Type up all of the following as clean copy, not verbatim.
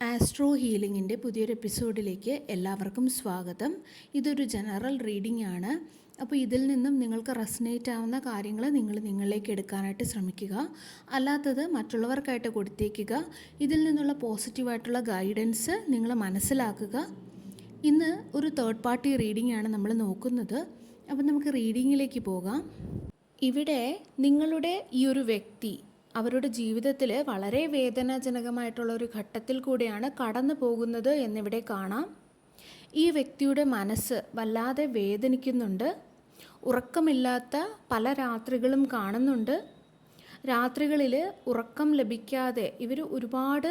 Astro ഹീലിങ്ങിൻ്റെ പുതിയൊരു എപ്പിസോഡിലേക്ക് എല്ലാവർക്കും സ്വാഗതം. ഇതൊരു ജനറൽ റീഡിംഗ് ആണ്. അപ്പോൾ ഇതിൽ നിന്നും നിങ്ങൾക്ക് റെസനേറ്റ് ആവുന്ന കാര്യങ്ങൾ നിങ്ങളിലേക്ക് എടുക്കാനായിട്ട് ശ്രമിക്കുക. അല്ലാത്തത് മറ്റുള്ളവർക്കായിട്ട് കൊടുത്തേക്കുക. ഇതിൽ നിന്നുള്ള പോസിറ്റീവായിട്ടുള്ള ഗൈഡൻസ് നിങ്ങൾ മനസ്സിലാക്കുക. ഇന്ന് ഒരു തേർഡ് പാർട്ടി റീഡിംഗ് ആണ് നമ്മൾ നോക്കുന്നത്. അപ്പോൾ നമുക്ക് റീഡിങ്ങിലേക്ക് പോകാം. ഇവിടെ നിങ്ങളുടെ ഈ ഒരു വ്യക്തി അവരുടെ ജീവിതത്തിൽ വളരെ വേദനാജനകമായിട്ടുള്ള ഒരു ഘട്ടത്തിൽ കൂടെയാണ് കടന്നു പോകുന്നത് എന്നിവിടെ കാണാം. ഈ വ്യക്തിയുടെ മനസ്സ് വല്ലാതെ വേദനിക്കുന്നുണ്ട്. ഉറക്കമില്ലാത്ത പല രാത്രികളും കാണുന്നുണ്ട്. രാത്രികളിൽ ഉറക്കം ലഭിക്കാതെ ഇവർ ഒരുപാട്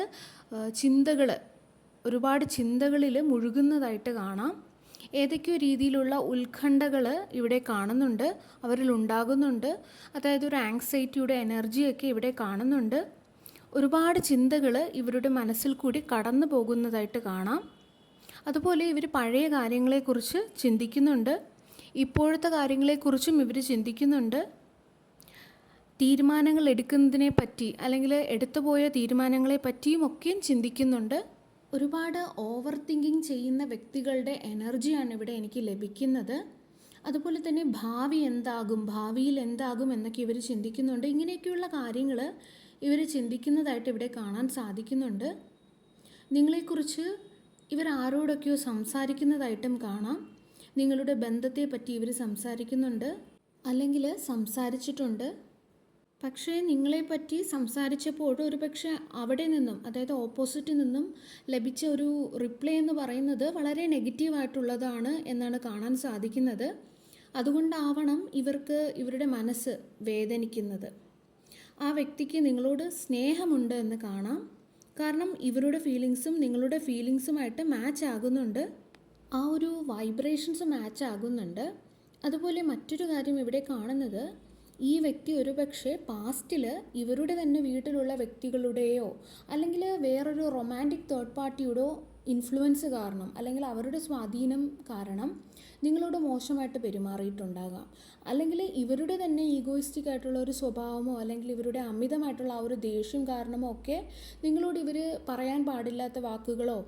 ചിന്തകളിൽ മുഴുകുന്നതായിട്ട് കാണാം. ഏതൊക്കെയോ രീതിയിലുള്ള ഉത്കണ്ഠകൾ ഇവിടെ കാണുന്നുണ്ട്, അവരിൽ ഉണ്ടാകുന്നുണ്ട്. അതായത് ഒരു ആങ്സൈറ്റിയുടെ എനർജിയൊക്കെ ഇവിടെ കാണുന്നുണ്ട്. ഒരുപാട് ചിന്തകൾ ഇവരുടെ മനസ്സിൽ കൂടി കടന്നു പോകുന്നതായിട്ട് കാണാം. അതുപോലെ ഇവർ പഴയ കാര്യങ്ങളെക്കുറിച്ച് ചിന്തിക്കുന്നുണ്ട്, ഇപ്പോഴത്തെ കാര്യങ്ങളെക്കുറിച്ചും ഇവർ ചിന്തിക്കുന്നുണ്ട്. തീരുമാനങ്ങൾ എടുക്കുന്നതിനെ പറ്റി അല്ലെങ്കിൽ എടുത്തുപോയ തീരുമാനങ്ങളെ പറ്റിയും ഒക്കെയും ചിന്തിക്കുന്നുണ്ട്. ഒരുപാട് ഓവർ തിങ്കിങ് ചെയ്യുന്ന വ്യക്തികളുടെ എനർജിയാണ് ഇവിടെ എനിക്ക് ലഭിക്കുന്നത്. അതുപോലെ തന്നെ ഭാവിയിൽ എന്താകും എന്നൊക്കെ ഇവർ ചിന്തിക്കുന്നുണ്ട്. ഇങ്ങനെയൊക്കെയുള്ള കാര്യങ്ങൾ ഇവർ ചിന്തിക്കുന്നതായിട്ട് ഇവിടെ കാണാൻ സാധിക്കുന്നുണ്ട്. നിങ്ങളെക്കുറിച്ച് ഇവർ ആരോടൊക്കെയോ സംസാരിക്കുന്നതായിട്ടും കാണാം. നിങ്ങളുടെ ബന്ധത്തെ പറ്റി ഇവർ സംസാരിക്കുന്നുണ്ട് അല്ലെങ്കിൽ സംസാരിച്ചിട്ടുണ്ട്. പക്ഷേ നിങ്ങളെപ്പറ്റി സംസാരിച്ചപ്പോൾ ഒരു പക്ഷേ അവിടെ നിന്നും, അതായത് ഓപ്പോസിറ്റിൽ നിന്നും ലഭിച്ച ഒരു റിപ്ലൈ എന്ന് പറയുന്നത് വളരെ നെഗറ്റീവായിട്ടുള്ളതാണ് എന്നാണ് കാണാൻ സാധിക്കുന്നത്. അതുകൊണ്ടാവണം ഇവർക്ക് ഇവരുടെ മനസ്സ് വേദനിക്കുന്നത്. ആ വ്യക്തിക്ക് നിങ്ങളോട് സ്നേഹമുണ്ട് എന്ന് കാണാം. കാരണം ഇവരുടെ ഫീലിങ്സും നിങ്ങളുടെ ഫീലിങ്സുമായിട്ട് മാച്ച് ആകുന്നുണ്ട്. ആ ഒരു വൈബ്രേഷൻസ് മാച്ച് ആകുന്നുണ്ട്. അതുപോലെ മറ്റൊരു കാര്യം ഇവിടെ കാണുന്നത്, ഈ വ്യക്തി ഒരുപക്ഷെ പാസ്റ്റിൽ ഇവരുടെ തന്നെ വീട്ടിലുള്ള വ്യക്തികളുടെയോ അല്ലെങ്കിൽ വേറൊരു റൊമാൻറ്റിക് തേർഡ് പാർട്ടിയുടെയോ ഇൻഫ്ലുവൻസ് കാരണം അല്ലെങ്കിൽ അവരുടെ സ്വാധീനം കാരണം നിങ്ങളോട് മോശമായിട്ട് പെരുമാറിയിട്ടുണ്ടാകാം. അല്ലെങ്കിൽ ഇവരുടെ തന്നെ ഈഗോയിസ്റ്റിക് ആയിട്ടുള്ള ഒരു സ്വഭാവമോ അല്ലെങ്കിൽ ഇവരുടെ അമിതമായിട്ടുള്ള ആ ഒരു ദേഷ്യം കാരണമോ ഒക്കെ നിങ്ങളോട് ഇവർ പറയാൻ പാടില്ലാത്ത വാക്കുകളോ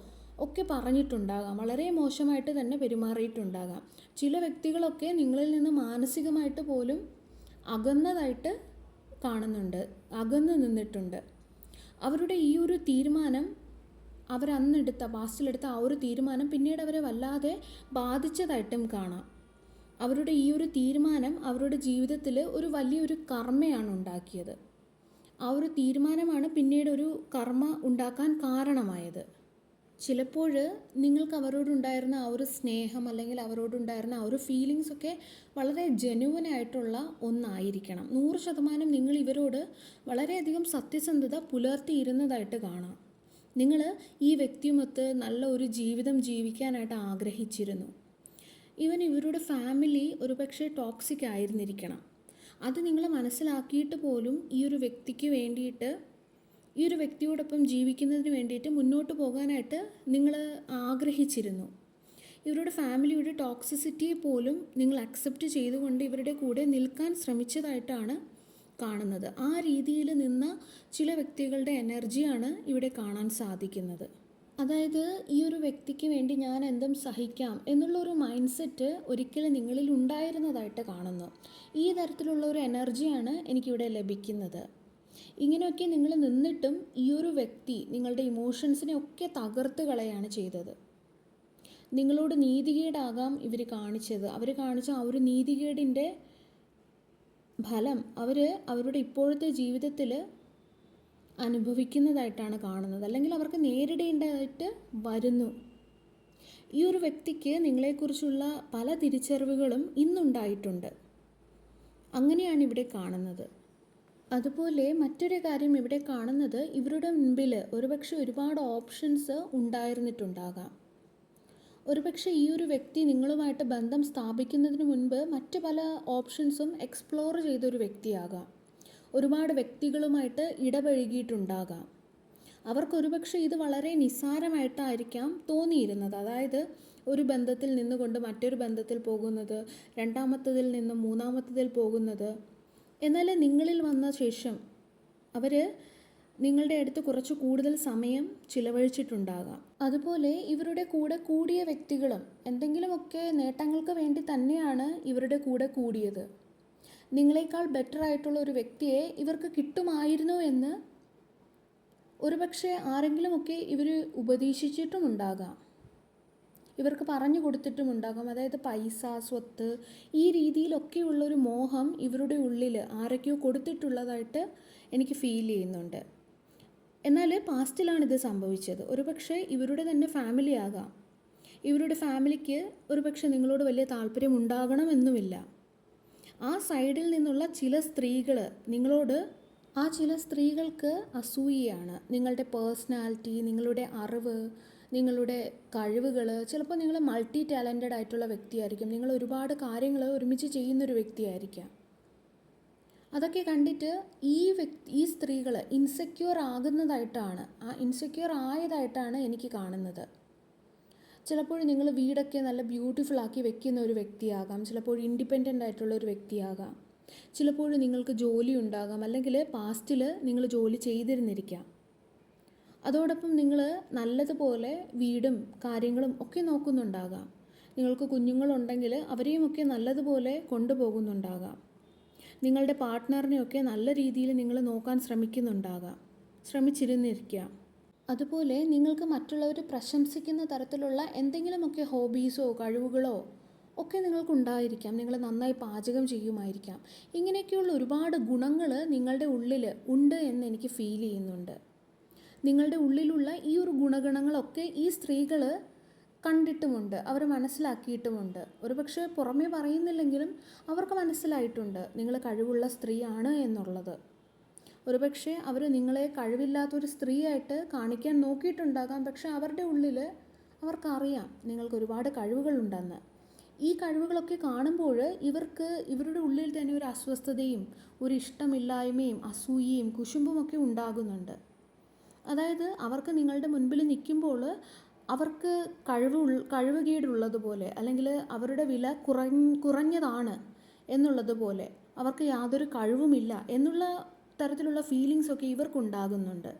ഒക്കെ പറഞ്ഞിട്ടുണ്ടാകാം. വളരെ മോശമായിട്ട് തന്നെ പെരുമാറിയിട്ടുണ്ടാകാം. ചില വ്യക്തികളൊക്കെ നിങ്ങളിൽ നിന്ന് മാനസികമായിട്ട് പോലും അകന്നതായിട്ട് കാണുന്നുണ്ട്, അകന്നു നിന്നിട്ടുണ്ട്. അവരുടെ ഈ ഒരു തീരുമാനം, പാസ്റ്റിലെടുത്ത ആ ഒരു തീരുമാനം പിന്നീട് അവരെ വല്ലാതെ ബാധിച്ചതായിട്ടും കാണാം. അവരുടെ ഈ ഒരു തീരുമാനം അവരുടെ ജീവിതത്തിൽ ഒരു വലിയൊരു കർമ്മയാണ് ഉണ്ടാക്കിയത്. ആ ഒരു തീരുമാനമാണ് പിന്നീട് ഒരു കർമ്മ ഉണ്ടാക്കാൻ കാരണമായത്. ചിലപ്പോൾ നിങ്ങൾക്ക് അവരോടുണ്ടായിരുന്ന ആ ഒരു സ്നേഹം അല്ലെങ്കിൽ അവരോടുണ്ടായിരുന്ന ആ ഒരു ഫീലിങ്സ് ഒക്കെ വളരെ ജെന്യുവനായിട്ടുള്ള ഒന്നായിരിക്കണം. 100% നിങ്ങൾ ഇവരോട് വളരെയധികം സത്യസന്ധത പുലർത്തിയിരുന്നതായിട്ട് കാണാം. നിങ്ങൾ ഈ വ്യക്തിയുമൊത്ത് നല്ല ഒരു ജീവിതം ജീവിക്കാനായിട്ട് ആഗ്രഹിച്ചിരുന്നു. ഇവരുടെ ഫാമിലി ഒരുപക്ഷെ ടോക്സിക് ആയിരുന്നിരിക്കണം. അത് നിങ്ങൾ മനസ്സിലാക്കിയിട്ട് പോലും ഈ ഒരു വ്യക്തിക്ക് വേണ്ടിയിട്ട്, ഈ ഒരു വ്യക്തിയോടൊപ്പം ജീവിക്കുന്നതിന് വേണ്ടിയിട്ട് മുന്നോട്ട് പോകാനായിട്ട് നിങ്ങൾ ആഗ്രഹിച്ചിരുന്നു. ഇവരുടെ ഫാമിലിയുടെ ടോക്സിസിറ്റിയെ പോലും നിങ്ങൾ അക്സെപ്റ്റ് ചെയ്തുകൊണ്ട് ഇവരുടെ കൂടെ നിൽക്കാൻ ശ്രമിച്ചതായിട്ടാണ് കാണുന്നത്. ആ രീതിയിൽ നിന്ന ചില വ്യക്തികളുടെ എനർജിയാണ് ഇവിടെ കാണാൻ സാധിക്കുന്നത്. അതായത് ഈ ഒരു വ്യക്തിക്ക് വേണ്ടി ഞാൻ എന്തും സഹിക്കാം എന്നുള്ളൊരു മൈൻഡ് സെറ്റ് ഒരിക്കലും നിങ്ങളിൽ ഉണ്ടായിരുന്നതായിട്ട് കാണുന്നു. ഈ തരത്തിലുള്ള ഒരു എനർജിയാണ് എനിക്കിവിടെ ലഭിക്കുന്നത്. ഇങ്ങനെയൊക്കെ നിങ്ങൾ നിന്നിട്ടും ഈ ഒരു വ്യക്തി നിങ്ങളുടെ ഇമോഷൻസിനെ ഒക്കെ തകർത്ത് കളയാണ് ചെയ്തത്. നിങ്ങളോട് നീതികേടാകാം ഇവർ കാണിച്ചത്. അവർ കാണിച്ച ആ ഒരു നീതികേടിൻ്റെ ഫലം അവരുടെ ഇപ്പോഴത്തെ ജീവിതത്തിൽ അനുഭവിക്കുന്നതായിട്ടാണ് കാണുന്നത്, അല്ലെങ്കിൽ അവർക്ക് നേരിടേണ്ടതായിട്ട് വരുന്നു. ഈ ഒരു വ്യക്തിക്ക് നിങ്ങളെക്കുറിച്ചുള്ള പല തിരിച്ചറിവുകളും ഇന്നുണ്ടായിട്ടുണ്ട്. അങ്ങനെയാണ് ഇവിടെ കാണുന്നത്. അതുപോലെ മറ്റൊരു കാര്യം ഇവിടെ കാണുന്നത്, ഇവരുടെ മുൻപിൽ ഒരുപക്ഷെ ഒരുപാട് ഓപ്ഷൻസ് ഉണ്ടായിരുന്നിട്ടുണ്ടാകാം. ഒരുപക്ഷെ ഈ ഒരു വ്യക്തി നിങ്ങളുമായിട്ട് ബന്ധം സ്ഥാപിക്കുന്നതിന് മുൻപ് മറ്റ് പല ഓപ്ഷൻസും എക്സ്പ്ലോർ ചെയ്തൊരു വ്യക്തിയാകാം. ഒരുപാട് വ്യക്തികളുമായിട്ട് ഇടപഴകിയിട്ടുണ്ടാകാം. അവർക്കൊരുപക്ഷെ ഇത് വളരെ നിസ്സാരമായിട്ടായിരിക്കാം തോന്നിയിരുന്നത്. അതായത് ഒരു ബന്ധത്തിൽ നിന്നുകൊണ്ട് മറ്റൊരു ബന്ധത്തിൽ പോകുന്നത്, രണ്ടാമത്തതിൽ നിന്നും മൂന്നാമത്തതിൽ പോകുന്നത്. എന്നാൽ നിങ്ങളിൽ വന്ന ശേഷം അവർ നിങ്ങളുടെ അടുത്ത് കുറച്ച് കൂടുതൽ സമയം ചിലവഴിച്ചിട്ടുണ്ടാകാം. അതുപോലെ ഇവരുടെ കൂടെ കൂടിയ വ്യക്തികളും എന്തെങ്കിലുമൊക്കെ നേട്ടങ്ങൾക്ക് വേണ്ടി തന്നെയാണ് ഇവരുടെ കൂടെ കൂടിയത്. നിങ്ങളെക്കാൾ ബെറ്റർ ആയിട്ടുള്ള ഒരു വ്യക്തിയെ ഇവർക്ക് കിട്ടുമായിരുന്നു എന്ന് ഒരുപക്ഷെ ആരെങ്കിലുമൊക്കെ ഇവർ ഉപദേശിച്ചിട്ടുമുണ്ടാകാം, ഇവർക്ക് പറഞ്ഞു കൊടുത്തിട്ടുമുണ്ടാകാം. അതായത് പൈസ, സ്വത്ത്, ഈ രീതിയിലൊക്കെയുള്ളൊരു മോഹം ഇവരുടെ ഉള്ളിൽ ആരൊക്കെയോ കൊടുത്തിട്ടുള്ളതായിട്ട് എനിക്ക് ഫീൽ ചെയ്യുന്നുണ്ട്. എന്നാൽ പാസ്റ്റിലാണിത് സംഭവിച്ചത്. ഒരുപക്ഷെ ഇവരുടെ തന്നെ ഫാമിലി ആകാം. ഇവരുടെ ഫാമിലിക്ക് ഒരുപക്ഷെ നിങ്ങളോട് വലിയ താല്പര്യം ഉണ്ടാകണമെന്നുമില്ല. ആ സൈഡിൽ നിന്നുള്ള ചില സ്ത്രീകൾ നിങ്ങളോട്, ആ ചില സ്ത്രീകൾക്ക് അസൂയയാണ്. നിങ്ങളുടെ പേഴ്സണാലിറ്റി, നിങ്ങളുടെ അറിവ്, നിങ്ങളുടെ കഴിവുകൾ. ചിലപ്പോൾ നിങ്ങൾ മൾട്ടി ടാലൻറ്റഡ് ആയിട്ടുള്ള വ്യക്തിയായിരിക്കും. നിങ്ങൾ ഒരുപാട് കാര്യങ്ങൾ ഒരുമിച്ച് ചെയ്യുന്നൊരു വ്യക്തിയായിരിക്കാം. അതൊക്കെ കണ്ടിട്ട് ഈ സ്ത്രീകൾ ഇൻസെക്യൂർ ആകുന്നതായിട്ടാണ്, ഇൻസെക്യൂർ ആയതായിട്ടാണ് എനിക്ക് കാണുന്നത്. ചിലപ്പോൾ നിങ്ങൾ വീടൊക്കെ നല്ല ബ്യൂട്ടിഫുൾ ആക്കി വെക്കുന്ന ഒരു വ്യക്തിയാകാം, ചിലപ്പോൾ ഇൻഡിപെൻഡൻ്റ് ആയിട്ടുള്ള ഒരു വ്യക്തിയാകാം, ചിലപ്പോൾ നിങ്ങൾക്ക് ജോലി ഉണ്ടാകാം, അല്ലെങ്കിൽ പാസ്റ്റിൽ നിങ്ങൾ ജോലി ചെയ്തിരുന്നിരിക്കാം. അതോടൊപ്പം നിങ്ങൾ നല്ലതുപോലെ വീടും കാര്യങ്ങളും ഒക്കെ നോക്കുന്നുണ്ടാകാം. നിങ്ങൾക്ക് കുഞ്ഞുങ്ങളുണ്ടെങ്കിൽ അവരെയുമൊക്കെ നല്ലതുപോലെ കൊണ്ടുപോകുന്നുണ്ടാകാം. നിങ്ങളുടെ പാർട്ട്ണറിനെയൊക്കെ നല്ല രീതിയിൽ നിങ്ങൾ നോക്കാൻ ശ്രമിച്ചിരുന്നിരിക്കാം. അതുപോലെ നിങ്ങൾക്ക് മറ്റുള്ളവർ പ്രശംസിക്കുന്ന തരത്തിലുള്ള എന്തെങ്കിലുമൊക്കെ ഹോബീസോ കഴിവുകളോ ഒക്കെ നിങ്ങൾക്കുണ്ടായിരിക്കാം. നിങ്ങൾ നന്നായി പാചകം ചെയ്യുമായിരിക്കാം. ഇങ്ങനെയൊക്കെയുള്ള ഒരുപാട് ഗുണങ്ങൾ നിങ്ങളുടെ ഉള്ളിൽ ഉണ്ട് എന്ന് എനിക്ക് ഫീൽ ചെയ്യുന്നുണ്ട്. നിങ്ങളുടെ ഉള്ളിലുള്ള ഈ ഒരു ഗുണഗണങ്ങളൊക്കെ ഈ സ്ത്രീകൾ കണ്ടിട്ടുമുണ്ട്, അവർ മനസ്സിലാക്കിയിട്ടുമുണ്ട്. ഒരുപക്ഷെ പുറമേ പറയുന്നില്ലെങ്കിലും അവർക്ക് മനസ്സിലായിട്ടുണ്ട് നിങ്ങൾ കഴിവുള്ള സ്ത്രീയാണ് എന്നുള്ളത്. ഒരുപക്ഷെ അവർ നിങ്ങളെ കഴിവില്ലാത്തൊരു സ്ത്രീയായിട്ട് കാണിക്കാൻ നോക്കിയിട്ടുണ്ടാകാം. പക്ഷെ അവരുടെ ഉള്ളിൽ അവർക്കറിയാം നിങ്ങൾക്ക് ഒരുപാട് കഴിവുകളുണ്ടെന്ന്. ഈ കഴിവുകളൊക്കെ കാണുമ്പോൾ ഇവരുടെ ഉള്ളിൽ തന്നെ ഒരു അസ്വസ്ഥതയും ഒരു ഇഷ്ടമില്ലായ്മയും അസൂയയും കുശുമ്പുമൊക്കെ ഉണ്ടാകുന്നുണ്ട്. അതായത് അവർക്ക് നിങ്ങളുടെ മുൻപിൽ നിൽക്കുമ്പോൾ അവർക്ക് കഴിവുകേടുള്ളതുപോലെ, അല്ലെങ്കിൽ അവരുടെ വില കുറഞ്ഞതാണ് എന്നുള്ളതുപോലെ, അവർക്ക് യാതൊരു കഴിവുമില്ല എന്നുള്ള തരത്തിലുള്ള ഫീലിങ്സൊക്കെ ഇവർക്കുണ്ടാകുന്നുണ്ട്.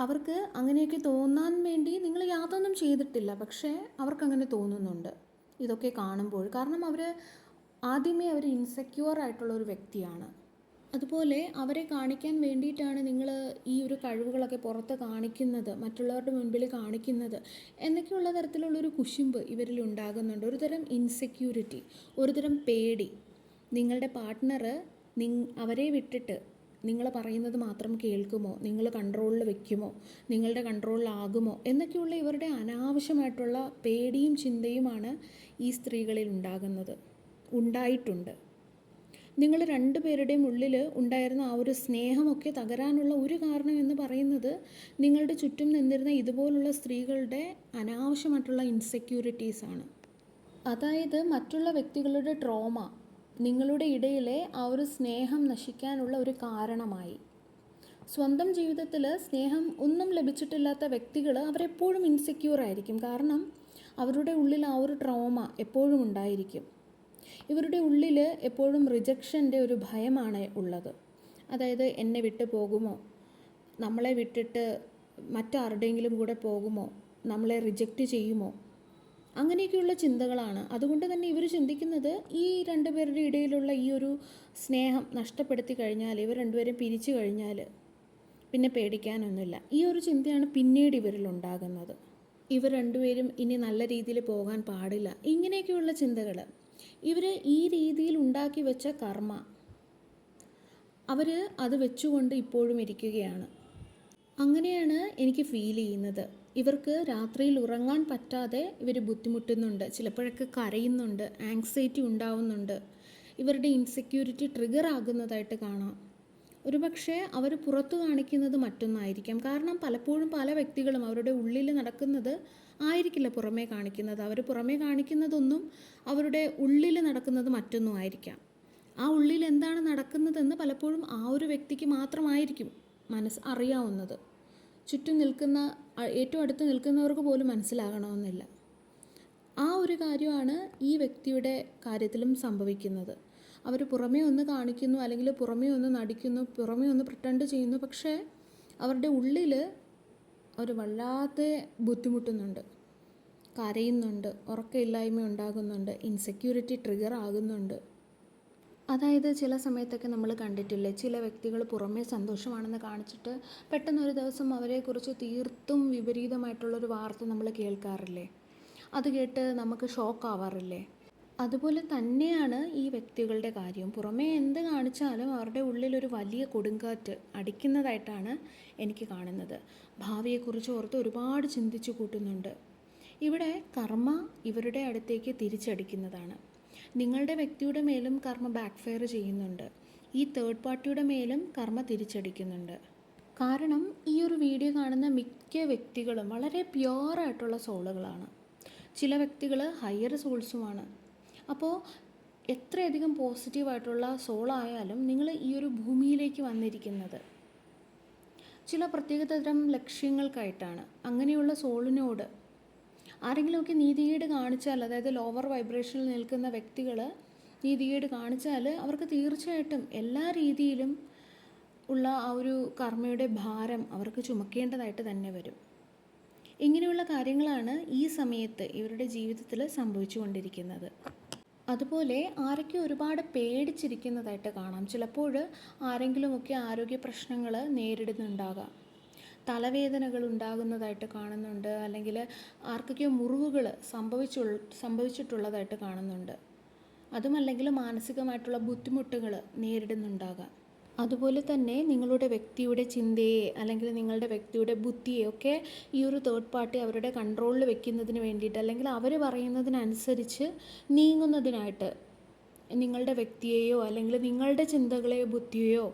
അവർക്ക് അങ്ങനെയൊക്കെ തോന്നാൻ വേണ്ടി നിങ്ങൾ യാതൊന്നും ചെയ്തിട്ടില്ല, പക്ഷേ അവർക്കങ്ങനെ തോന്നുന്നുണ്ട് ഇതൊക്കെ കാണുമ്പോൾ. കാരണം ആദ്യമേ അവർ ഇൻസെക്യൂർ ആയിട്ടുള്ള ഒരു വ്യക്തിയാണ്. അതുപോലെ അവരെ കാണിക്കാൻ വേണ്ടിയിട്ടാണ് നിങ്ങൾ ഈ ഒരു കഴിവുകളൊക്കെ പുറത്ത് കാണിക്കുന്നത്, മറ്റുള്ളവരുടെ മുൻപിൽ കാണിക്കുന്നത് എന്നൊക്കെയുള്ള തരത്തിലുള്ളൊരു കുശുമ്പ് ഇവരിൽ ഉണ്ടാകുന്നുണ്ട്. ഒരു തരം ഇൻസെക്യൂരിറ്റി, ഒരു തരം പേടി. നിങ്ങളുടെ പാർട്ട്ണർ അവരെ വിട്ടിട്ട് നിങ്ങൾ പറയുന്നത് മാത്രം കേൾക്കുമോ, നിങ്ങൾ കൺട്രോളിൽ വെക്കുമോ, നിങ്ങളുടെ കൺട്രോളിലാകുമോ എന്നൊക്കെയുള്ള ഇവരുടെ അനാവശ്യമായിട്ടുള്ള പേടിയും ചിന്തയുമാണ് ഈ സ്ത്രീകളിൽ ഉണ്ടായിട്ടുണ്ട്. നിങ്ങൾ രണ്ടുപേരുടെയും ഉള്ളിൽ ഉണ്ടായിരുന്ന ആ ഒരു സ്നേഹമൊക്കെ തകരാനുള്ള ഒരു കാരണം എന്ന് പറയുന്നത് നിങ്ങളുടെ ചുറ്റും നിന്നിരുന്ന ഇതുപോലുള്ള സ്ത്രീകളുടെ അനാവശ്യമായിട്ടുള്ള ഇൻസെക്യൂരിറ്റീസാണ്. അതായത് മറ്റുള്ള വ്യക്തികളുടെ ട്രോമ നിങ്ങളുടെ ഇടയിലെ ആ ഒരു സ്നേഹം നശിക്കാനുള്ള ഒരു കാരണമായി. സ്വന്തം ജീവിതത്തിൽ സ്നേഹം ഒന്നും ലഭിച്ചിട്ടില്ലാത്ത വ്യക്തികൾ അവരെപ്പോഴും ഇൻസെക്യൂർ ആയിരിക്കും. കാരണം അവരുടെ ഉള്ളിൽ ആ ഒരു ട്രോമ എപ്പോഴും ഉണ്ടായിരിക്കും. ഇവരുടെ ഉള്ളിൽ എപ്പോഴും റിജക്ഷൻ്റെ ഒരു ഭയമാണ് ഉള്ളത്. അതായത് എന്നെ വിട്ട് പോകുമോ, നമ്മളെ വിട്ടിട്ട് മറ്റാരുടെയെങ്കിലും കൂടെ പോകുമോ, നമ്മളെ റിജക്റ്റ് ചെയ്യുമോ, അങ്ങനെയൊക്കെയുള്ള ചിന്തകളാണ്. അതുകൊണ്ട് തന്നെ ഇവർ ചിന്തിക്കുന്നത് ഈ രണ്ടുപേരുടെ ഇടയിലുള്ള ഈ ഒരു സ്നേഹം നഷ്ടപ്പെടുത്തി കഴിഞ്ഞാൽ, ഇവർ രണ്ടുപേരും പിരിച്ചു കഴിഞ്ഞാൽ പിന്നെ പേടിക്കാനൊന്നുമില്ല. ഈ ഒരു ചിന്തയാണ് പിന്നീട് ഇവരിലുണ്ടാകുന്നത്. ഇവർ രണ്ടുപേരും ഇനി നല്ല രീതിയിൽ പോകാൻ പാടില്ല, ഇങ്ങനെയൊക്കെയുള്ള ചിന്തകൾ. ഇവർ ഈ രീതിയിൽ ഉണ്ടാക്കി വെച്ച കർമ്മ അവർ അത് വെച്ചുകൊണ്ട് ഇപ്പോഴും ഇരിക്കുകയാണ്. അങ്ങനെയാണ് എനിക്ക് ഫീൽ ചെയ്യുന്നത്. ഇവർക്ക് രാത്രിയിൽ ഉറങ്ങാൻ പറ്റാതെ ഇവർ ബുദ്ധിമുട്ടുന്നുണ്ട്, ചിലപ്പോഴൊക്കെ കരയുന്നുണ്ട്, ആങ്സൈറ്റി ഉണ്ടാവുന്നുണ്ട്, ഇവരുടെ ഇൻസെക്യൂരിറ്റി ട്രിഗർ ആകുന്നതായിട്ട് കാണാം. ഒരുപക്ഷെ അവർ പുറത്തു കാണിക്കുന്നത് മറ്റൊന്നായിരിക്കാം. കാരണം പലപ്പോഴും പല വ്യക്തികളും അവരുടെ ഉള്ളിൽ നടക്കുന്നത് ആയിരിക്കില്ല പുറമേ കാണിക്കുന്നത്. അവർ പുറമേ കാണിക്കുന്നതൊന്നും അവരുടെ ഉള്ളിൽ നടക്കുന്നത് മറ്റൊന്നും ആയിരിക്കാം. ആ ഉള്ളിൽ എന്താണ് നടക്കുന്നതെന്ന് പലപ്പോഴും ആ ഒരു വ്യക്തിക്ക് മാത്രമായിരിക്കും അറിയാവുന്നത്. ചുറ്റും ഏറ്റവും അടുത്ത് നിൽക്കുന്നവർക്ക് പോലും മനസ്സിലാകണമെന്നില്ല. ആ ഒരു കാര്യമാണ് ഈ വ്യക്തിയുടെ കാര്യത്തിലും സംഭവിക്കുന്നത്. അവർ പുറമേ ഒന്ന് കാണിക്കുന്നു, അല്ലെങ്കിൽ പുറമേ ഒന്ന് നടിക്കുന്നു, പുറമേ ഒന്ന് പ്രിട്ടൻഡ് ചെയ്യുന്നു, പക്ഷേ അവരുടെ ഉള്ളിൽ അവർ വല്ലാതെ ബുദ്ധിമുട്ടുന്നുണ്ട്, കരയുന്നുണ്ട്, ഉറക്കമില്ലായ്മ ഉണ്ടാകുന്നുണ്ട്, ഇൻസെക്യൂരിറ്റി ട്രിഗർ ആകുന്നുണ്ട്. അതായത് ചില സമയത്തൊക്കെ നമ്മൾ കണ്ടിട്ടില്ലേ, ചില വ്യക്തികൾ പുറമേ സന്തോഷമാണെന്ന് കാണിച്ചിട്ട് പെട്ടെന്നൊരു ദിവസം അവരെക്കുറിച്ച് തീർത്തും വിപരീതമായിട്ടുള്ളൊരു വാർത്ത നമ്മൾ കേൾക്കാറില്ലേ? അത് കേട്ട് നമുക്ക് ഷോക്കാവാറില്ലേ? അതുപോലെ തന്നെയാണ് ഈ വ്യക്തികളുടെ കാര്യം. പുറമേ എന്ത് കാണിച്ചാലും അവരുടെ ഉള്ളിലൊരു വലിയ കൊടുങ്കാറ്റ് അടിക്കുന്നതായിട്ടാണ് എനിക്ക് കാണുന്നത്. ഭാവിയെക്കുറിച്ച് ഓർത്ത് ഒരുപാട് ചിന്തിച്ചു കൂട്ടുന്നുണ്ട്. ഇവിടെ കർമ്മ ഇവരുടെ അടുത്തേക്ക് തിരിച്ചടിക്കുന്നതാണ്. നിങ്ങളുടെ വ്യക്തിയുടെ മേലും കർമ്മ ബാക്ക് ഫയർ ചെയ്യുന്നുണ്ട്. ഈ തേർഡ് പാർട്ടിയുടെ മേലും കർമ്മ തിരിച്ചടിക്കുന്നുണ്ട്. കാരണം ഈ ഒരു വീഡിയോ കാണുന്ന മിക്ക വ്യക്തികളും വളരെ പ്യുവറായിട്ടുള്ള സോളുകളാണ്. ചില വ്യക്തികൾ ഹയർ സോൾസുമാണ്. അപ്പോൾ എത്രയധികം പോസിറ്റീവായിട്ടുള്ള സോളായാലും നിങ്ങൾ ഈ ഒരു ഭൂമിയിലേക്ക് വന്നിരിക്കുന്നത് ചില പ്രത്യേകതരം ലക്ഷ്യങ്ങൾക്കായിട്ടാണ്. അങ്ങനെയുള്ള സോളിനോട് ആരെങ്കിലുമൊക്കെ നീതികേട് കാണിച്ചാൽ, അതായത് ലോവർ വൈബ്രേഷനിൽ നിൽക്കുന്ന വ്യക്തികൾ നീതികേട് കാണിച്ചാൽ അവർക്ക് തീർച്ചയായിട്ടും എല്ലാ രീതിയിലും ഉള്ള ആ ഒരു കർമ്മയുടെ ഭാരം അവർക്ക് ചുമക്കേണ്ടതായിട്ട് തന്നെ വരും. ഇങ്ങനെയുള്ള കാര്യങ്ങളാണ് ഈ സമയത്ത് ഇവരുടെ ജീവിതത്തിൽ സംഭവിച്ചുകൊണ്ടിരിക്കുന്നത്. അതുപോലെ ആരൊക്കെ ഒരുപാട് പേടിച്ചിരിക്കുന്നതായിട്ട് കാണാം. ചിലപ്പോൾ ആരെങ്കിലുമൊക്കെ ആരോഗ്യ പ്രശ്നങ്ങൾ നേരിടുന്നുണ്ടാകാം, തലവേദനകൾ ഉണ്ടാകുന്നതായിട്ട് കാണുന്നുണ്ട്, അല്ലെങ്കിൽ ആർക്കൊക്കെയോ മുറിവുകൾ സംഭവിച്ചിട്ടുള്ളതായിട്ട് കാണുന്നുണ്ട്. അതുമല്ലെങ്കിൽ മാനസികമായിട്ടുള്ള ബുദ്ധിമുട്ടുകൾ നേരിടുന്നുണ്ടാകാം. അതുപോലെ തന്നെ നിങ്ങളുടെ വ്യക്തിയുടെ ചിന്തയെ അല്ലെങ്കിൽ നിങ്ങളുടെ വ്യക്തിയുടെ ബുദ്ധിയെ ഒക്കെ ഈ ഒരു തേർഡ് പാർട്ടി അവരുടെ കൺട്രോളിൽ വെക്കുന്നതിന് വേണ്ടിയിട്ട്, അല്ലെങ്കിൽ അവർ പറയുന്നതിനനുസരിച്ച് നീങ്ങുന്നതിനായിട്ട് നിങ്ങളുടെ വ്യക്തിയെയോ അല്ലെങ്കിൽ നിങ്ങളുടെ ചിന്തകളെയോ ബുദ്ധിയെയോ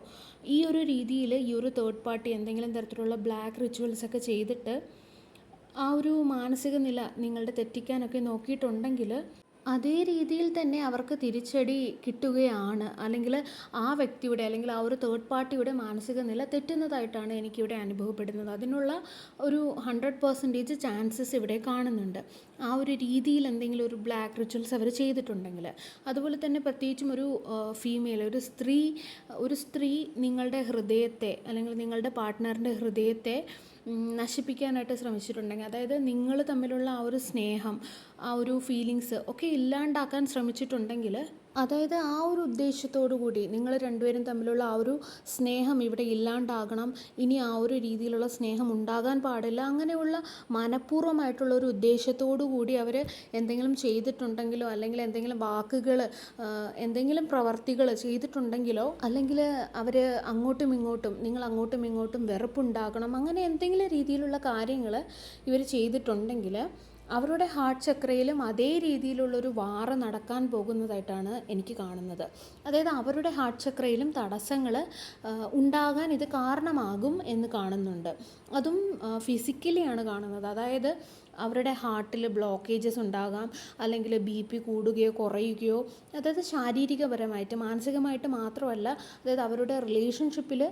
ഈ ഒരു രീതിയിൽ ഈ ഒരു തേർഡ് പാർട്ടി എന്തെങ്കിലും തരത്തിലുള്ള ബ്ലാക്ക് റിച്വൽസൊക്കെ ചെയ്തിട്ട് ആ ഒരു മാനസിക നില നിങ്ങളുടെ തെറ്റിക്കാനൊക്കെ നോക്കിയിട്ടുണ്ടെങ്കിൽ അതേ രീതിയിൽ തന്നെ അവർക്ക് തിരിച്ചടി കിട്ടുകയാണ്, അല്ലെങ്കിൽ ആ വ്യക്തിയുടെ അല്ലെങ്കിൽ ആ ഒരു തേർഡ് പാർട്ടിയുടെ മാനസിക നില തെറ്റുന്നതായിട്ടാണ് എനിക്കിവിടെ അനുഭവപ്പെടുന്നത്. അതിനുള്ള ഒരു 100% ചാൻസസ് ഇവിടെ കാണുന്നുണ്ട്. ആ ഒരു രീതിയിൽ എന്തെങ്കിലും ഒരു ബ്ലാക്ക് റിച്വൽസ് അവർ ചെയ്തിട്ടുണ്ടെങ്കിൽ. അതുപോലെ തന്നെ പ്രത്യേകിച്ചും ഒരു ഫീമെയിൽ, ഒരു സ്ത്രീ നിങ്ങളുടെ ഹൃദയത്തെ അല്ലെങ്കിൽ നിങ്ങളുടെ പാർട്ട്ണറിൻ്റെ ഹൃദയത്തെ നശിപ്പിക്കാനായിട്ട് ശ്രമിച്ചിട്ടുണ്ടെങ്കിൽ, അതായത് നിങ്ങൾ തമ്മിലുള്ള ആ ഒരു സ്നേഹം, ആ ഒരു ഫീലിങ്സ് ഒക്കെ ഇല്ലാണ്ടാക്കാൻ ശ്രമിച്ചിട്ടുണ്ടെങ്കിൽ, അതായത് ആ ഒരു ഉദ്ദേശത്തോടു കൂടി നിങ്ങൾ രണ്ടുപേരും തമ്മിലുള്ള ആ ഒരു സ്നേഹം ഇവിടെ ഇല്ലാണ്ടാകണം, ഇനി ആ ഒരു രീതിയിലുള്ള സ്നേഹം ഉണ്ടാകാൻ പാടില്ല, അങ്ങനെയുള്ള മനഃപൂർവ്വമായിട്ടുള്ള ഒരു ഉദ്ദേശത്തോടു കൂടി അവർ എന്തെങ്കിലും ചെയ്തിട്ടുണ്ടെങ്കിലോ, അല്ലെങ്കിൽ എന്തെങ്കിലും വാക്കുകൾ, എന്തെങ്കിലും പ്രവർത്തികൾ ചെയ്തിട്ടുണ്ടെങ്കിലോ, അല്ലെങ്കിൽ അവർ നിങ്ങൾ അങ്ങോട്ടും ഇങ്ങോട്ടും വെറുപ്പുണ്ടാകണം, അങ്ങനെ എന്തെങ്കിലും രീതിയിലുള്ള കാര്യങ്ങൾ ഇവർ ചെയ്തിട്ടുണ്ടെങ്കിൽ അവരുടെ ഹാർട്ട് ചക്രയിലും അതേ രീതിയിലുള്ളൊരു വാറ് നടക്കാൻ പോകുന്നതായിട്ടാണ് എനിക്ക് കാണുന്നത്. അതായത് അവരുടെ ഹാർട്ട് ചക്രയിലും തടസ്സങ്ങൾ ഉണ്ടാകാൻ ഇത് കാരണമാകും എന്ന് കാണുന്നുണ്ട്. അതും ഫിസിക്കലിയാണ് കാണുന്നത്. അതായത് അവരുടെ ഹാർട്ടിൽ ബ്ലോക്കേജസ് ഉണ്ടാകാം, അല്ലെങ്കിൽ BP കൂടുകയോ കുറയുകയോ, അതായത് ശാരീരികപരമായിട്ട് മാനസികമായിട്ട് മാത്രമല്ല, അതായത് അവരുടെ റിലേഷൻഷിപ്പിൽ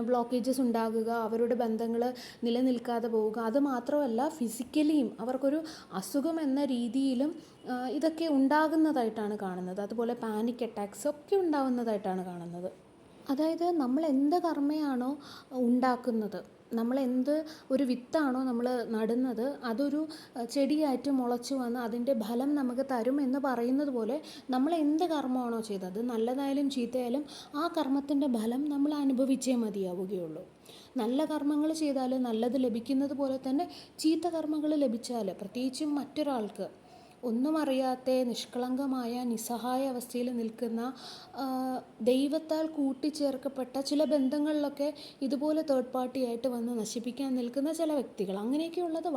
ബ്ലോക്കേജസ് ഉണ്ടാകുക, അവരുടെ ബന്ധങ്ങൾ നിലനിൽക്കാതെ പോവുക, അത് മാത്രമല്ല ഫിസിക്കലിയും അവർക്കൊരു അസുഖം എന്ന രീതിയിലും ഇതൊക്കെ ഉണ്ടാകുന്നതായിട്ടാണ് കാണുന്നത്. അതുപോലെ പാനിക് അറ്റാക്സ് ഒക്കെ ഉണ്ടാകുന്നതായിട്ടാണ് കാണുന്നത്. അതായത് നമ്മൾ എന്ത് കർമ്മയാണോ ഉണ്ടാക്കുന്നത്, നമ്മൾ എന്ത് ഒരു വിത്താണോ നമ്മൾ നടുന്നത്, അതൊരു ചെടിയായിട്ട് മുളച്ചു വന്ന് അതിൻ്റെ ഫലം നമുക്ക് തരും എന്ന് പറയുന്നത് പോലെ, നമ്മൾ എന്ത് കർമ്മമാണോ ചെയ്തത്, നല്ലതായാലും ചീത്തയായാലും ആ കർമ്മത്തിൻ്റെ ഫലം നമ്മൾ അനുഭവിച്ചേ മതിയാവുകയുള്ളൂ. നല്ല കർമ്മങ്ങൾ ചെയ്താൽ നല്ലത് ലഭിക്കുന്നത് പോലെ തന്നെ ചീത്ത കർമ്മങ്ങൾ ലഭിച്ചാൽ, പ്രത്യേകിച്ചും മറ്റൊരാൾക്ക് ഒന്നും അറിയാത്ത നിഷ്കളങ്കമായ നിസ്സഹായ അവസ്ഥയിൽ നിൽക്കുന്ന, ദൈവത്താൽ കൂട്ടിച്ചേർക്കപ്പെട്ട ചില ബന്ധങ്ങളിലൊക്കെ ഇതുപോലെ തേർഡ് പാർട്ടിയായിട്ട് വന്ന് നശിപ്പിക്കാൻ നിൽക്കുന്ന ചില വ്യക്തികൾ, അങ്ങനെയൊക്കെയുള്ളത്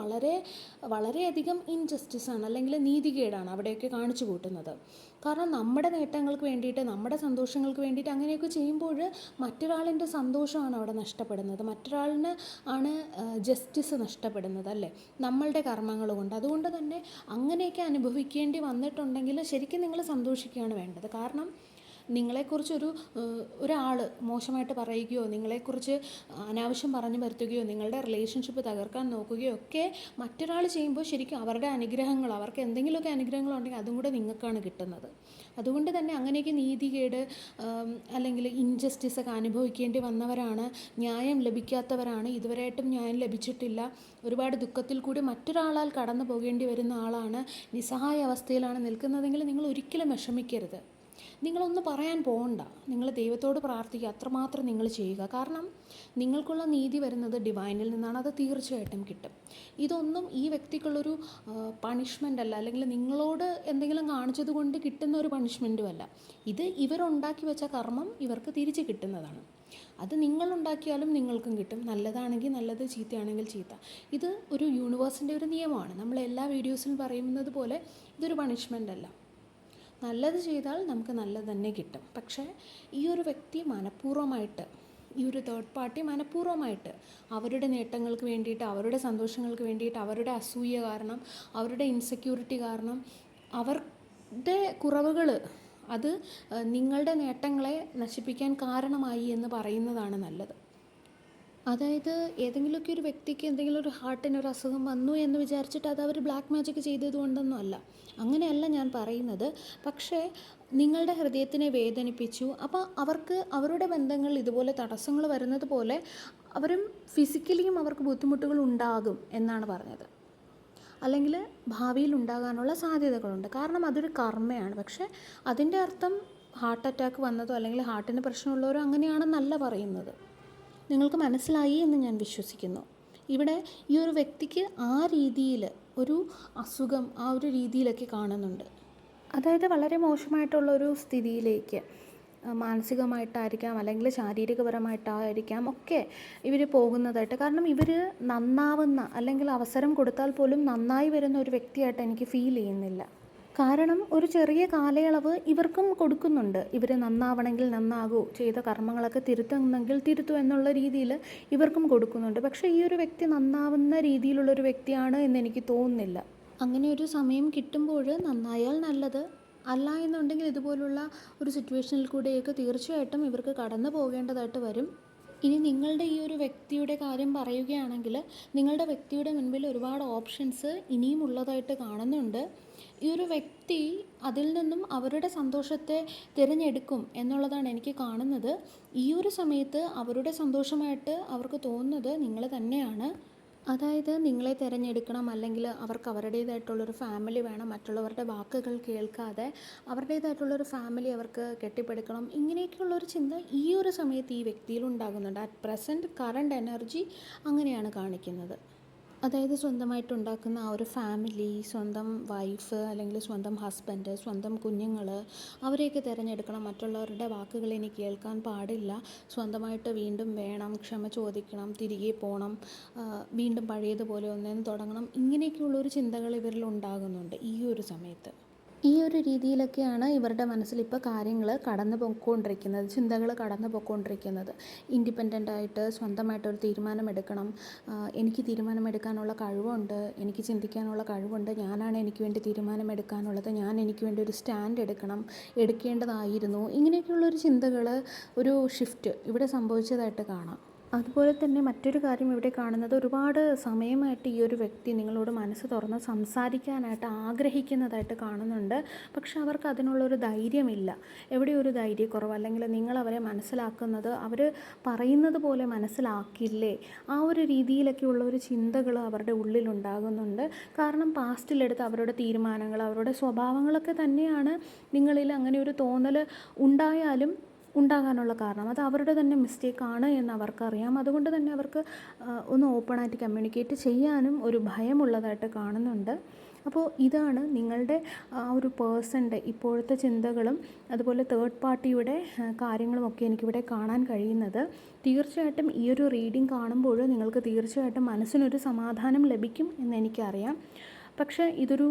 വളരെയധികം ഇൻജസ്റ്റിസാണ്, അല്ലെങ്കിൽ നീതികേടാണ് അവിടെയൊക്കെ കാണിച്ചു കൂട്ടുന്നത്. കാരണം നമ്മുടെ നേട്ടങ്ങൾക്ക് വേണ്ടിയിട്ട്, നമ്മുടെ സന്തോഷങ്ങൾക്ക് വേണ്ടിയിട്ട് അങ്ങനെയൊക്കെ ചെയ്യുമ്പോൾ മറ്റൊരാളിൻ്റെ സന്തോഷമാണ് അവിടെ നഷ്ടപ്പെടുന്നത്, മറ്റൊരാളിന് ആണ് ജസ്റ്റിസ് നഷ്ടപ്പെടുന്നത്, അല്ലേ, നമ്മളുടെ കർമ്മങ്ങൾ കൊണ്ട്. അതുകൊണ്ട് തന്നെ അങ്ങനെയൊക്കെ അനുഭവിക്കേണ്ടി വന്നിട്ടുണ്ടെങ്കിൽ ശരിക്കും നിങ്ങൾ സന്തോഷിക്കുകയാണ് വേണ്ടത്. കാരണം നിങ്ങളെക്കുറിച്ചൊരു ഒരാൾ മോശമായിട്ട് പറയുകയോ നിങ്ങളെക്കുറിച്ച് അനാവശ്യം പറഞ്ഞു വരുത്തുകയോ നിങ്ങളുടെ റിലേഷൻഷിപ്പ് തകർക്കാൻ നോക്കുകയോ ഒക്കെ മറ്റൊരാൾ ചെയ്യുമ്പോൾ ശരിക്കും അവരുടെ അനുഗ്രഹങ്ങൾ, അവർക്ക് എന്തെങ്കിലുമൊക്കെ അനുഗ്രഹങ്ങളുണ്ടെങ്കിൽ അതും കൂടെ നിങ്ങൾക്കാണ് കിട്ടുന്നത്. അതുകൊണ്ട് തന്നെ അങ്ങനെയൊക്കെ നീതികേട് അല്ലെങ്കിൽ ഇൻജസ്റ്റിസ് ഒക്കെ അനുഭവിക്കേണ്ടി വന്നവരാണ്, ന്യായം ലഭിക്കാത്തവരാണ്, ഇതുവരെയായിട്ടും ന്യായം ലഭിച്ചിട്ടില്ല, ഒരുപാട് ദുഃഖത്തിൽ കൂടി മറ്റൊരാളാൽ കടന്നു പോകേണ്ടി വരുന്ന ആളാണ്, നിസ്സഹായ അവസ്ഥയിലാണ് നിൽക്കുന്നതെങ്കിൽ നിങ്ങൾ ഒരിക്കലും വിഷമിക്കരുത്. നിങ്ങളൊന്ന് പറയാൻ പോകണ്ട, നിങ്ങൾ ദൈവത്തോട് പ്രാർത്ഥിക്കുക, അത്രമാത്രം നിങ്ങൾ ചെയ്യുക. കാരണം നിങ്ങൾക്കുള്ള നീതി വരുന്നത് ഡിവൈനിൽ നിന്നാണ്, അത് തീർച്ചയായിട്ടും കിട്ടും. ഇതൊന്നും ഈ വ്യക്തിക്കുള്ളൊരു പണിഷ്മെൻ്റ് അല്ല, അല്ലെങ്കിൽ നിങ്ങളോട് എന്തെങ്കിലും കാണിച്ചത് കൊണ്ട് കിട്ടുന്ന ഒരു പണിഷ്മെൻറ്റും അല്ല. ഇത് ഇവരുണ്ടാക്കി വെച്ച കർമ്മം ഇവർക്ക് തിരിച്ച് കിട്ടുന്നതാണ്. അത് നിങ്ങളുണ്ടാക്കിയാലും നിങ്ങൾക്കും കിട്ടും. നല്ലതാണെങ്കിൽ നല്ലത്, ചീത്തയാണെങ്കിൽ ചീത്ത. ഇത് ഒരു യൂണിവേഴ്സിൻ്റെ ഒരു നിയമമാണ്. നമ്മൾ എല്ലാ വീഡിയോസിലും പറയുന്നത് പോലെ ഇതൊരു പണിഷ്മെൻ്റ് അല്ല. നല്ലത് ചെയ്താൽ നമുക്ക് നല്ലത് തന്നെ കിട്ടും. പക്ഷേ ഈ ഒരു വ്യക്തി മനഃപൂർവ്വമായിട്ട്, ഈ ഒരു തേർഡ് പാർട്ടി മനഃപൂർവ്വമായിട്ട് അവരുടെ നേട്ടങ്ങൾക്ക് വേണ്ടിയിട്ട്, അവരുടെ സന്തോഷങ്ങൾക്ക് വേണ്ടിയിട്ട്, അവരുടെ അസൂയ കാരണം, അവരുടെ ഇൻസെക്യൂരിറ്റി കാരണം, അവരുടെ കുറവുകൾ അത് നിങ്ങളുടെ നേട്ടങ്ങളെ നശിപ്പിക്കാൻ കാരണമായി എന്ന് പറയുന്നതാണ് നല്ലത്. അതായത് ഏതെങ്കിലുമൊക്കെ ഒരു വ്യക്തിക്ക് എന്തെങ്കിലും ഒരു ഹാർട്ടിനൊരു അസുഖം വന്നു എന്ന് വിചാരിച്ചിട്ട് അത് അവർ ബ്ലാക്ക് മാജിക് ചെയ്തത് കൊണ്ടൊന്നും അല്ല, അങ്ങനെയല്ല ഞാൻ പറയുന്നത്. പക്ഷേ നിങ്ങളുടെ ഹൃദയത്തിനെ വേദനിപ്പിച്ചു, അപ്പോൾ അവർക്ക് അവരുടെ ബന്ധങ്ങൾ ഇതുപോലെ തടസ്സങ്ങൾ വരുന്നത് പോലെ അവരും ഫിസിക്കലിയും അവർക്ക് ബുദ്ധിമുട്ടുകൾ ഉണ്ടാകും എന്നാണ് പറഞ്ഞത്. അല്ലെങ്കിൽ ഭാവിയിൽ ഉണ്ടാകാനുള്ള സാധ്യതകളുണ്ട്. കാരണം അതൊരു കർമ്മയാണ്. പക്ഷേ അതിൻ്റെ അർത്ഥം ഹാർട്ട് അറ്റാക്ക് വന്നതോ അല്ലെങ്കിൽ ഹാർട്ടിന് പ്രശ്നമുള്ളവരോ അങ്ങനെയാണെന്നല്ല പറയുന്നത്. നിങ്ങൾക്ക് മനസ്സിലായി എന്ന് ഞാൻ വിശ്വസിക്കുന്നു. ഇവിടെ ഈ ഒരു വ്യക്തിക്ക് ആ രീതിയിൽ ഒരു അസുഖം ആ ഒരു രീതിയിലൊക്കെ കാണുന്നുണ്ട്. അതായത് വളരെ മോശമായിട്ടുള്ളൊരു സ്ഥിതിയിലേക്ക്, മാനസികമായിട്ടായിരിക്കാം അല്ലെങ്കിൽ ശാരീരികപരമായിട്ടായിരിക്കാം ഒക്കെ ഇവർ പോകുന്നതായിട്ട്. കാരണം ഇവർ നന്നാവുന്ന അല്ലെങ്കിൽ അവസരം കൊടുത്താൽ പോലും നന്നായി വരുന്ന ഒരു വ്യക്തിയായിട്ട് എനിക്ക് ഫീൽ ചെയ്യുന്നില്ല. കാരണം ഒരു ചെറിയ കാലയളവ് ഇവർക്കും കൊടുക്കുന്നുണ്ട്. ഇവർ നന്നാവണമെങ്കിൽ നന്നാകൂ, ചെയ്ത കർമ്മങ്ങളൊക്കെ തിരുത്തുന്നെങ്കിൽ തിരുത്തു എന്നുള്ള രീതിയിൽ ഇവർക്കും കൊടുക്കുന്നുണ്ട്. പക്ഷേ ഈ ഒരു വ്യക്തി നന്നാവുന്ന രീതിയിലുള്ളൊരു വ്യക്തിയാണ് എന്നെനിക്ക് തോന്നുന്നില്ല. അങ്ങനെ ഒരു സമയം കിട്ടുമ്പോൾ നന്നായാൽ നല്ലത്, അല്ല എന്നുണ്ടെങ്കിൽ ഇതുപോലുള്ള ഒരു സിറ്റുവേഷനിൽ കൂടെയൊക്കെ തീർച്ചയായിട്ടും ഇവർക്ക് കടന്നു പോകേണ്ടതായിട്ട് വരും. ഇനി നിങ്ങളുടെ ഈ ഒരു വ്യക്തിയുടെ കാര്യം പറയുകയാണെങ്കിൽ നിങ്ങളുടെ വ്യക്തിയുടെ മുൻപിൽ ഒരുപാട് ഓപ്ഷൻസ് ഇനിയും ഉള്ളതായിട്ട് കാണുന്നുണ്ട്. ഈ ഒരു വ്യക്തി അതിൽ നിന്നും അവരുടെ സന്തോഷത്തെ തിരഞ്ഞെടുക്കും എന്നുള്ളതാണ് എനിക്ക് കാണുന്നത്. ഈ ഒരു സമയത്ത് അവരുടെ സന്തോഷമായിട്ട് അവർക്ക് തോന്നുന്നത് നിങ്ങൾ തന്നെയാണ്. അതായത് നിങ്ങളെ തിരഞ്ഞെടുക്കണം, അല്ലെങ്കിൽ അവർക്ക് അവരുടേതായിട്ടുള്ളൊരു ഫാമിലി വേണം, മറ്റുള്ളവരുടെ വാക്കുകൾ കേൾക്കാതെ അവരുടേതായിട്ടുള്ളൊരു ഫാമിലി അവർക്ക് കെട്ടിപ്പടുക്കണം, ഇങ്ങനെയൊക്കെയുള്ളൊരു ചിന്ത ഈ ഒരു സമയത്ത് ഈ വ്യക്തിയിൽ ഉണ്ടാകുന്നുണ്ട്. അറ്റ് പ്രസൻറ്റ് കറണ്ട് എനർജി അങ്ങനെയാണ് കാണിക്കുന്നത്. അതായത് സ്വന്തമായിട്ടുണ്ടാക്കുന്ന ആ ഒരു ഫാമിലി, സ്വന്തം വൈഫ് അല്ലെങ്കിൽ സ്വന്തം ഹസ്ബൻഡ്, സ്വന്തം കുഞ്ഞുങ്ങൾ, അവരെയൊക്കെ തിരഞ്ഞെടുക്കണം. മറ്റുള്ളവരുടെ വാക്കുകൾ ഇനി കേൾക്കാൻ പാടില്ല. സ്വന്തമായിട്ട് വീണ്ടും വേണം, ക്ഷമ ചോദിക്കണം, തിരികെ പോകണം, വീണ്ടും പഴയതുപോലെ ഒന്നേന്ന് തുടങ്ങണം. ഇങ്ങനെയൊക്കെയുള്ളൊരു ചിന്തകൾ ഇവരിൽ ഉണ്ടാകുന്നുണ്ട് ഈ ഒരു സമയത്ത്. ഈ ഒരു രീതിയിലൊക്കെയാണ് ഇവരുടെ മനസ്സിൽ ഇപ്പോൾ കാര്യങ്ങൾ കടന്നു പോയിക്കൊണ്ടിരിക്കുന്നത്, ചിന്തകൾ കടന്നു പോയിക്കൊണ്ടിരിക്കുന്നത്. ഇൻഡിപെൻഡൻ്റായിട്ട് സ്വന്തമായിട്ടൊരു തീരുമാനമെടുക്കണം, എനിക്ക് തീരുമാനമെടുക്കാനുള്ള കഴിവുണ്ട്, എനിക്ക് ചിന്തിക്കാനുള്ള കഴിവുണ്ട്, ഞാനാണ് എനിക്ക് വേണ്ടി തീരുമാനമെടുക്കാനുള്ളത്, ഞാൻ എനിക്ക് വേണ്ടി ഒരു സ്റ്റാൻഡ് എടുക്കേണ്ടതായിരുന്നു, ഇങ്ങനെയൊക്കെയുള്ളൊരു ചിന്തകൾ, ഒരു ഷിഫ്റ്റ് ഇവിടെ സംഭവിച്ചതായിട്ട് കാണാം. അതുപോലെ തന്നെ മറ്റൊരു കാര്യം ഇവിടെ കാണുന്നത്, ഒരുപാട് സമയമായിട്ട് ഈ ഒരു വ്യക്തി നിങ്ങളോട് മനസ്സ് തുറന്ന് സംസാരിക്കാനായിട്ട് ആഗ്രഹിക്കുന്നതായിട്ട് കാണുന്നുണ്ട്. പക്ഷെ അവർക്ക് അതിനുള്ളൊരു ധൈര്യമില്ല. എവിടെ ഒരു ധൈര്യക്കുറവ്, അല്ലെങ്കിൽ നിങ്ങളവരെ മനസ്സിലാക്കുന്നത് അവർ പറയുന്നത് പോലെ മനസ്സിലാക്കില്ലേ, ആ ഒരു രീതിയിലൊക്കെയുള്ള ഒരു ചിന്തകൾ അവരുടെ ഉള്ളിലുണ്ടാകുന്നുണ്ട്. കാരണം പാസ്റ്റിലെടുത്ത് അവരുടെ തീരുമാനങ്ങൾ, അവരുടെ സ്വഭാവങ്ങളൊക്കെ തന്നെയാണ് നിങ്ങളിൽ അങ്ങനെ ഒരു തോന്നൽ ഉണ്ടാകാനുള്ള കാരണം. അത് അവരുടെ തന്നെ മിസ്റ്റേക്കാണ് എന്ന് അവർക്കറിയാം. അതുകൊണ്ട് തന്നെ അവർക്ക് ഒന്ന് ഓപ്പണായിട്ട് കമ്മ്യൂണിക്കേറ്റ് ചെയ്യാനും ഒരു ഭയമുള്ളതായിട്ട് കാണുന്നുണ്ട്. അപ്പോൾ ഇതാണ് നിങ്ങളുടെ ആ ഒരു പേഴ്സൻ്റെ ഇപ്പോഴത്തെ ചിന്തകളും അതുപോലെ തേർഡ് പാർട്ടിയുടെ കാര്യങ്ങളുമൊക്കെ എനിക്കിവിടെ കാണാൻ കഴിയുന്നത്. തീർച്ചയായിട്ടും ഈ ഒരു റീഡിംഗ് കാണുമ്പോൾ നിങ്ങൾക്ക് തീർച്ചയായിട്ടും മനസ്സിനൊരു സമാധാനം ലഭിക്കും എന്നെനിക്കറിയാം. പക്ഷേ ഇതൊരു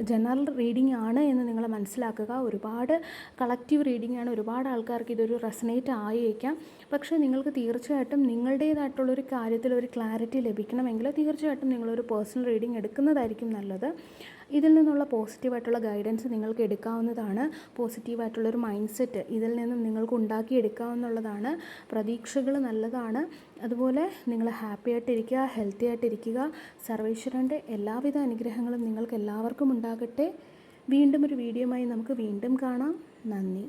ജനറൽ റീഡിംഗ് ആണ് എന്ന് നിങ്ങൾ മനസ്സിലാക്കുക. ഒരുപാട് കളക്റ്റീവ് റീഡിംഗ് ആണ്, ഒരുപാട് ആൾക്കാർക്ക് ഇതൊരു റെസനേറ്റ് ആയേക്കാം. പക്ഷേ നിങ്ങൾക്ക് തീർച്ചയായിട്ടും നിങ്ങളുടേതായിട്ടുള്ളൊരു കാര്യത്തിൽ ഒരു ക്ലാരിറ്റി ലഭിക്കണമെങ്കിൽ തീർച്ചയായിട്ടും നിങ്ങളൊരു പേഴ്സണൽ റീഡിംഗ് എടുക്കുന്നതായിരിക്കും നല്ലത്. ഇതിൽ നിന്നുള്ള പോസിറ്റീവായിട്ടുള്ള ഗൈഡൻസ് നിങ്ങൾക്ക് എടുക്കാവുന്നതാണ്. പോസിറ്റീവായിട്ടുള്ളൊരു മൈൻഡ് സെറ്റ് ഇതിൽ നിന്നും നിങ്ങൾക്ക് ഉണ്ടാക്കിയെടുക്കാവുന്നതാണ്. പ്രതീക്ഷകൾ നല്ലതാണ്. അതുപോലെ നിങ്ങൾ ഹാപ്പി ആയിട്ടിരിക്കുക, ഹെൽത്തി ആയിട്ടിരിക്കുക. സർവേശ്വരൻ്റെ എല്ലാവിധ അനുഗ്രഹങ്ങളും നിങ്ങൾക്ക് എല്ലാവർക്കും ഉണ്ടാകട്ടെ. വീണ്ടും ഒരു വീഡിയോയുമായി നമുക്ക് വീണ്ടും കാണാം. നന്ദി.